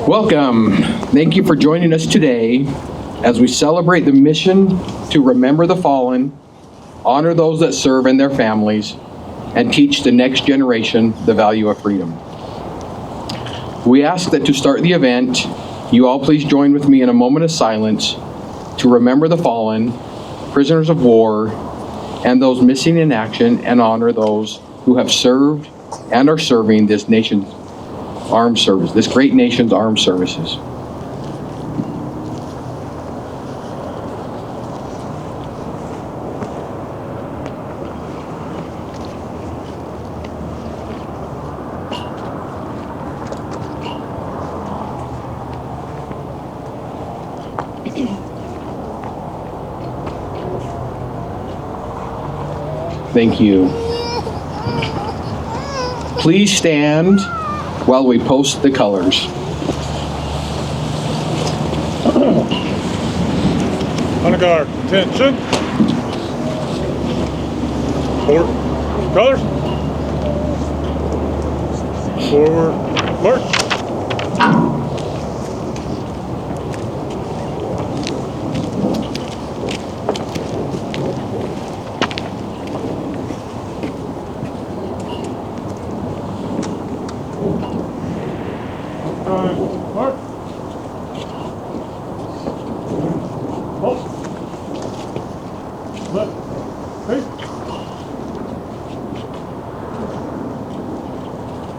Welcome. Thank you for joining us today as we celebrate the mission to remember the fallen, honor those that serve and their families, and teach the next generation the value of freedom. We ask that to start the event, you all please join with me in a moment of silence to remember the fallen, prisoners of war, and those missing in action, and honor those who have served and are serving this nation's armed service, this great nation's armed services. Thank you. Please stand while we post the colors. Honor guard, attention. Forward, colors. Forward, march.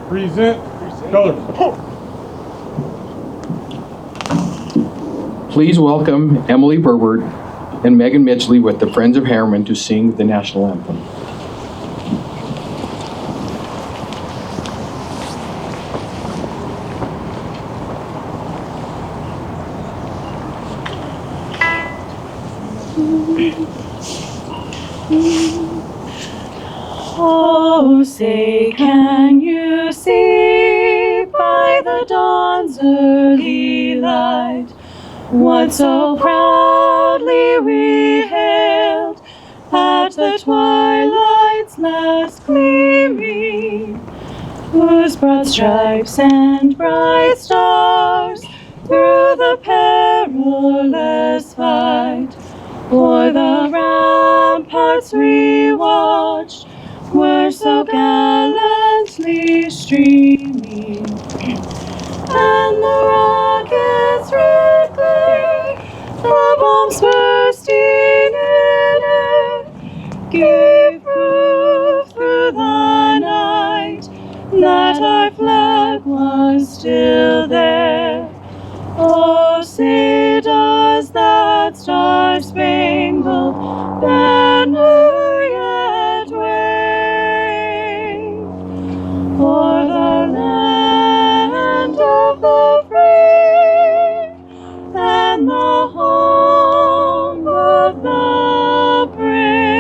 Present colors. Please welcome Emily Burbert and Megan Mitchley with the Friends of Herriman to sing the national anthem. Oh, say, can you see by the dawn's early light what so proudly we hailed at the twilight's last gleaming, whose broad stripes and bright stars through the perilous fight o'er the ramparts we watched were so gallantly streaming, and the rockets' red glare, the bombs bursting in air, gave proof through the night that our flag was still there. Oh, say does that star-spangled banner yet wave o'er the land of the free and the home of the brave?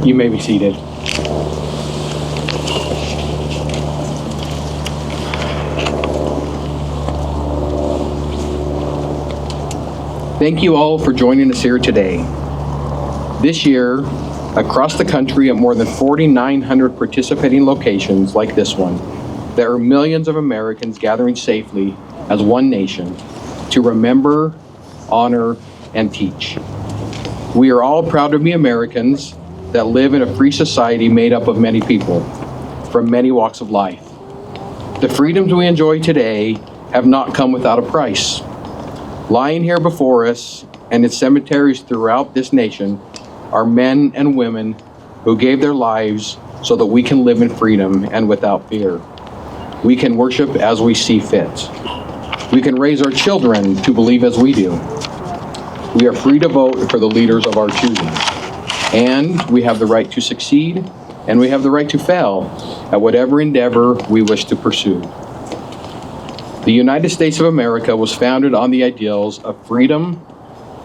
You may be seated. Thank you all for joining us here today. This year, across the country at more than 4,900 participating locations like this one, there are millions of Americans gathering safely as one nation to remember, honor, and teach. We are all proud to be Americans that live in a free society made up of many people from many walks of life. The freedoms we enjoy today have not come without a price. Lying here before us and in cemeteries throughout this nation are men and women who gave their lives so that we can live in freedom and without fear. We can worship as we see fit. We can raise our children to believe as we do. We are free to vote for the leaders of our choosing. And we have the right to succeed, and we have the right to fail at whatever endeavor we wish to pursue. The United States of America was founded on the ideals of freedom,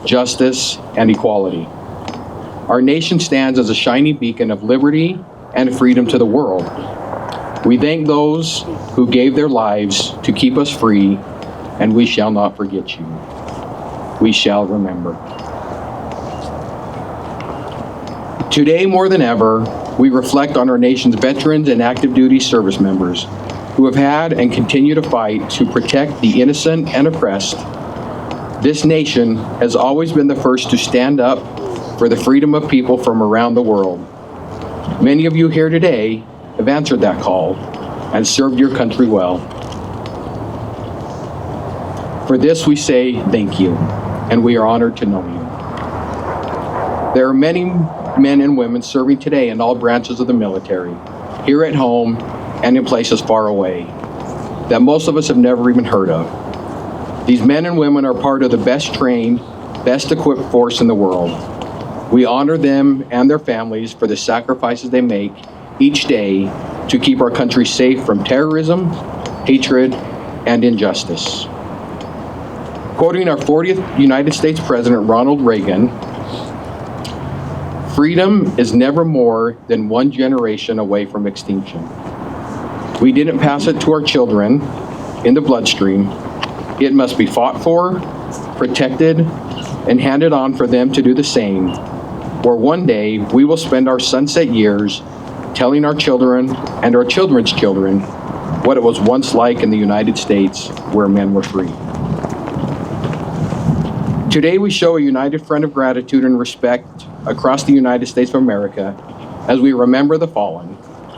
justice, and equality. Our nation stands as a shining beacon of liberty and freedom to the world. We thank those who gave their lives to keep us free, and we shall not forget you. We shall remember. Today, more than ever, we reflect on our nation's veterans and active duty service members who have had and continue to fight to protect the innocent and oppressed. This nation has always been the first to stand up for the freedom of people from around the world. Many of you here today have answered that call and served your country well. For this we say thank you, and we are honored to know you. There are many men and women serving today in all branches of the military, here at home and in places far away, that most of us have never even heard of. These men and women are part of the best trained, best equipped force in the world. We honor them and their families for the sacrifices they make each day to keep our country safe from terrorism, hatred, and injustice. Quoting our 40th United States President Ronald Reagan, "Freedom is never more than one generation away from extinction. We didn't pass it to our children in the bloodstream. It must be fought for, protected, and handed on for them to do the same, or one day we will spend our sunset years telling our children and our children's children what it was once like in the United States where men were free." Today we show a united front of gratitude and respect across the United States of America as we remember the fallen,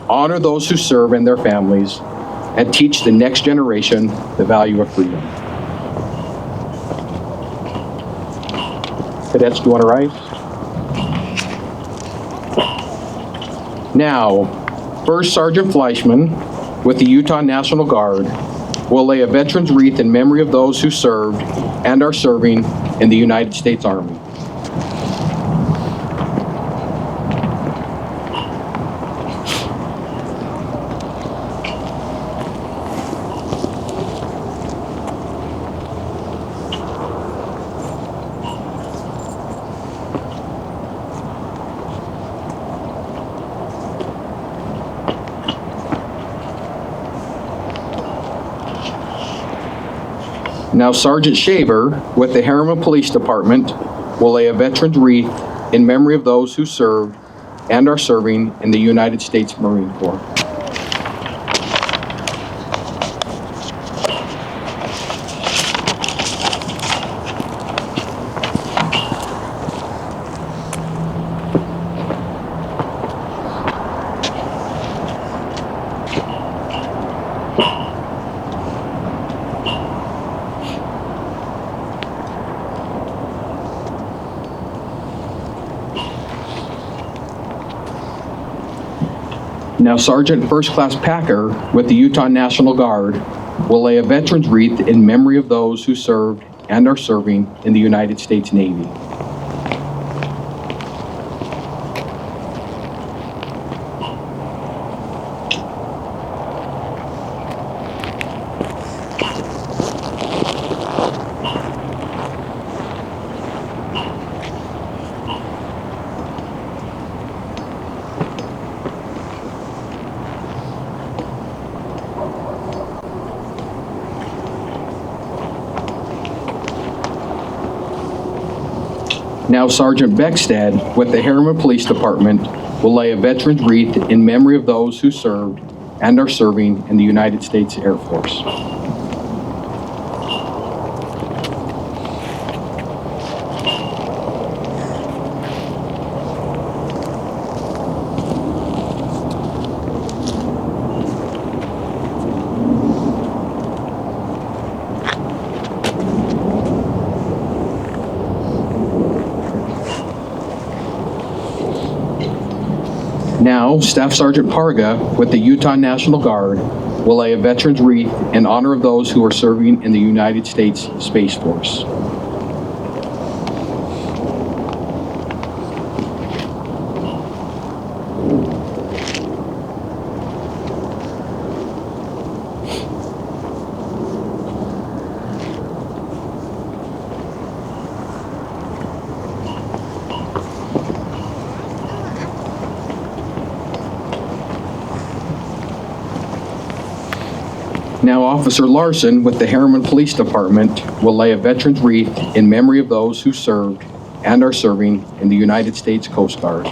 honor those who serve and their families, and teach the next generation the value of freedom. Cadets, do you want to rise? Now, First Sergeant Fleischman with the Utah National Guard will lay a veteran's wreath in memory of those who served and are serving in the United States Army. Now, Sergeant Shaver with the Herriman Police Department will lay a veteran's wreath in memory of those who served and are serving in the United States Marine Corps. Now, Sergeant First Class Packer with the Utah National Guard will lay a veteran's wreath in memory of those who served and are serving in the United States Navy. Now, Sergeant Beckstead with the Herriman Police Department will lay a veteran's wreath in memory of those who served and are serving in the United States Air Force. Now, Staff Sergeant Parga with the Utah National Guard will lay a veteran's wreath in honor of those who are serving in the United States Space Force. Now, Officer Larson with the Herriman Police Department will lay a veteran's wreath in memory of those who served and are serving in the United States Coast Guard.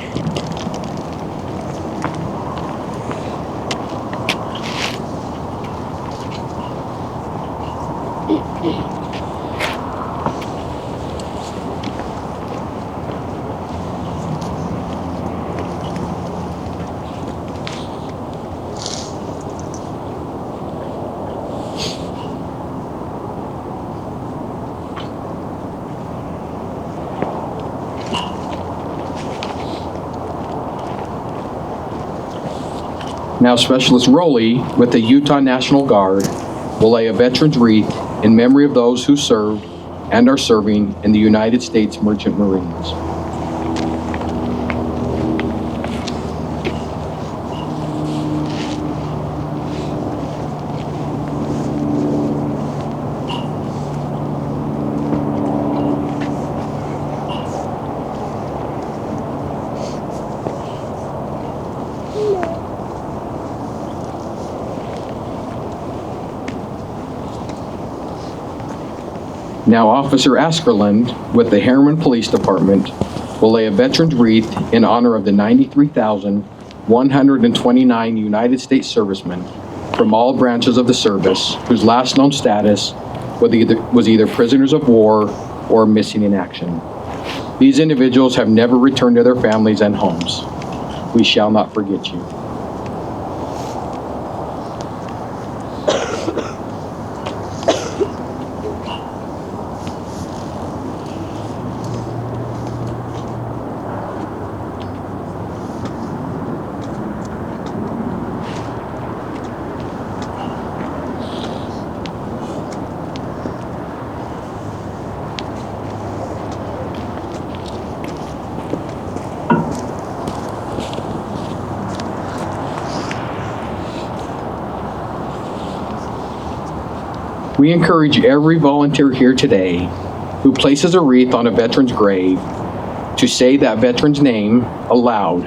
Now, Specialist Rowley with the Utah National Guard will lay a veteran's wreath in memory of those who served and are serving in the United States Merchant Marines. Now, Officer Askerland with the Herriman Police Department will lay a veteran's wreath in honor of the 93,129 United States servicemen from all branches of the service whose last known status was either prisoners of war or missing in action. These individuals have never returned to their families and homes. We shall not forget you. We encourage every volunteer here today who places a wreath on a veteran's grave to say that veteran's name aloud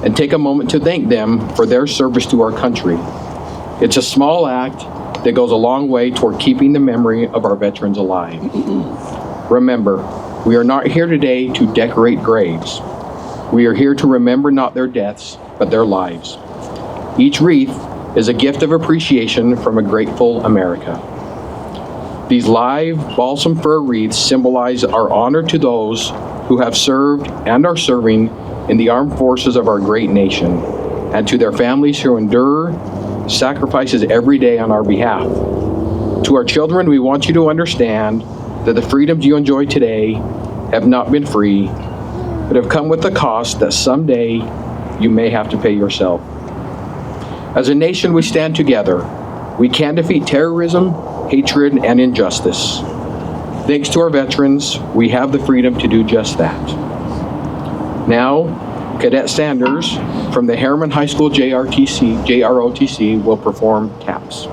and take a moment to thank them for their service to our country. It's a small act that goes a long way toward keeping the memory of our veterans alive. Remember, we are not here today to decorate graves. We are here to remember not their deaths, but their lives. Each wreath is a gift of appreciation from a grateful America. These live balsam fir wreaths symbolize our honor to those who have served and are serving in the armed forces of our great nation, and to their families who endure sacrifices every day on our behalf. To our children, we want you to understand that the freedoms you enjoy today have not been free, but have come with the cost that someday you may have to pay yourself. As a nation, we stand together. We can defeat terrorism, hatred, and injustice. Thanks to our veterans, we have the freedom to do just that. Now, Cadet Sanders from the Herriman High School JROTC will perform taps.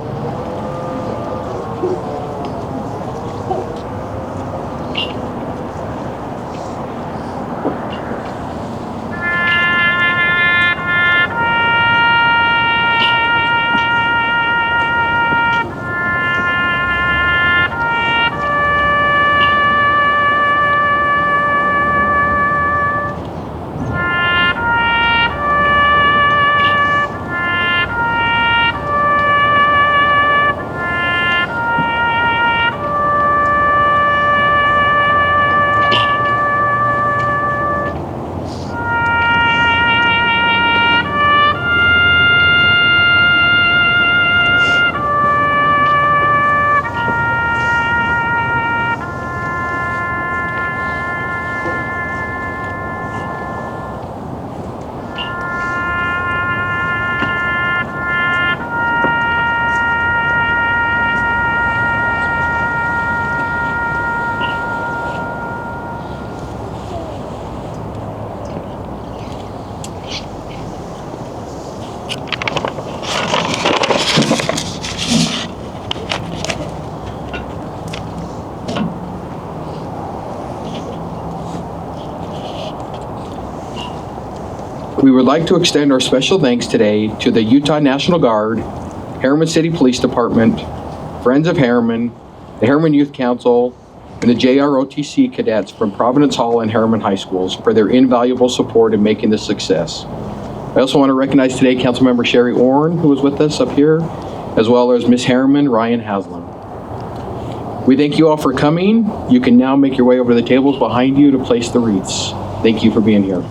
We would like to extend our special thanks today to the Utah National Guard, Herriman City Police Department, Friends of Herriman, the Herriman Youth Council, and the JROTC cadets from Providence Hall and Herriman High Schools for their invaluable support in making this success. I also want to recognize today Councilmember Sherry Orn, who is with us up here, as well as Ms. Herriman Ryan Haslam. We thank you all for coming. You can now make your way over to the tables behind you to place the wreaths. Thank you for being here.